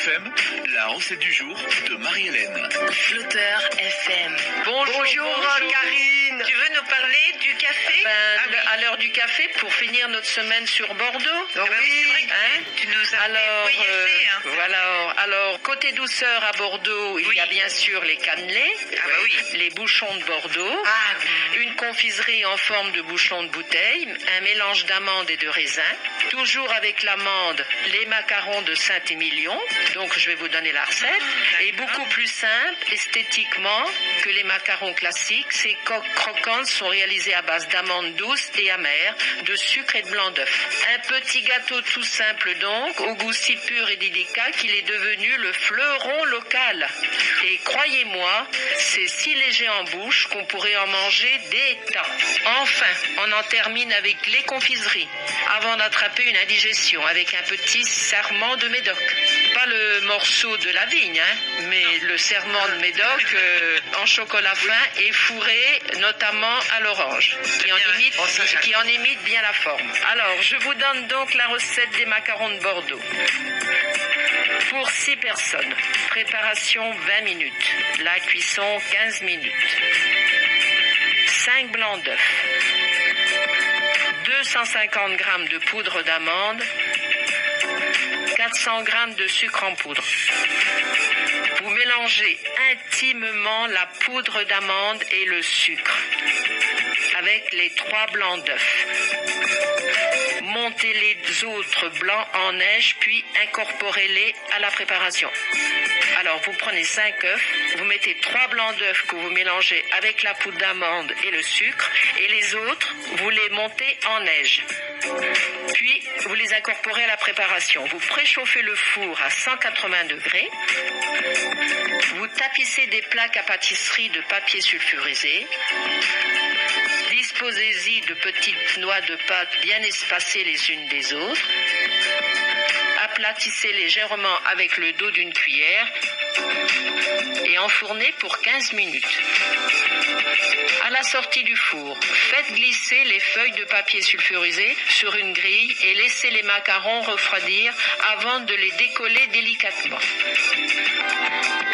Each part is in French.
FM, la recette du jour de Marie-Hélène. Flotteur FM. Bonjour Karine. Tu veux nous parler du café? À l'heure du café pour finir notre semaine sur Bordeaux. C'est vrai que tu nous as voyagé. Alors, côté douceur à Bordeaux, il y a bien sûr les cannelés, les bouchons de Bordeaux, une confiserie en forme de bouchon de bouteille, un mélange d'amandes et de raisins, toujours avec l'amande, les macarons de Saint-Émilion, donc je vais vous donner la recette, et beaucoup plus simple esthétiquement que les macarons classiques. Ces coques croquantes sont réalisées à base d'amandes douces et amères, de sucre et de blanc d'œuf. Un petit gâteau tout simple donc, au goût si pur et délicat qu'il est devenu le fleuron local. Et croyez-moi, c'est si léger en bouche qu'on pourrait en manger des tas. Enfin, on en termine avec les confiseries, avant d'attraper une indigestion avec un petit serment de Médoc. Pas le morceau de la vigne, mais le serment de Médoc en chocolat fin et fourré notamment à l'orange, qui en imite bien la forme. Alors, je vous donne donc la recette des macarons de Bordeaux. Pour 6 personnes, préparation 20 minutes, la cuisson 15 minutes. 5 blancs d'œufs, 250 g de poudre d'amande, 400 g de sucre en poudre. Vous mélangez intimement la poudre d'amande et le sucre avec les 3 blancs d'œufs. Montez les autres blancs en neige, puis incorporez-les à la préparation. Alors, vous prenez 5 œufs, vous mettez 3 blancs d'œufs que vous mélangez avec la poudre d'amande et le sucre, et les autres, vous les montez en neige. Puis, vous les incorporez à la préparation. Vous préchauffez le four à 180 degrés. Vous tapissez des plaques à pâtisserie de papier sulfurisé. Disposez-y de petites noix de pâte bien espacées les unes des autres. Aplatissez légèrement avec le dos d'une cuillère et enfournez pour 15 minutes. À la sortie du four, faites glisser les feuilles de papier sulfurisé sur une grille et laissez les macarons refroidir avant de les décoller délicatement.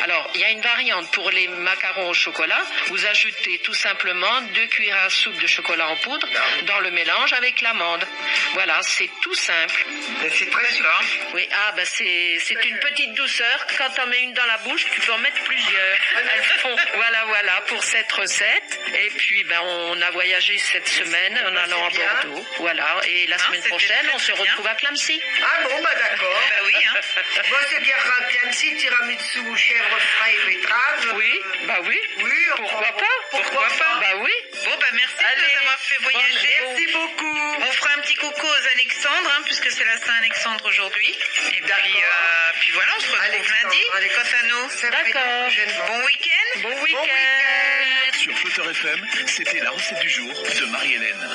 Alors, il y a une variante pour les macarons au chocolat. Vous ajoutez tout simplement 2 cuillères à soupe de chocolat en poudre dans le mélange avec l'amande. Voilà, c'est tout simple. C'est très sûr. Oui, c'est une petite douceur. Quand on met une dans la bouche, tu peux en mettre plusieurs. Elles font, voilà, pour cette recette. Et puis, on a voyagé cette semaine en allant à Bordeaux. Voilà, et la semaine prochaine, on se retrouve à Clamecy. Ah bon, d'accord. Oui, Bon, c'est bien Clamecy, tiramisu, chèvre frais et betterave. Oui, Oui, pourquoi pas. Bah oui. Bon, merci de nous avoir fait voyager. Merci beaucoup. On fera un petit coucou aux Alexandres, puisque c'est la Saint-Alexandre aujourd'hui. Et puis voilà, on se retrouve lundi. Quant à nous. D'accord. Bon week-end. Bon week-end. Sur Flotteur FM, c'était la recette du jour de Marie-Hélène.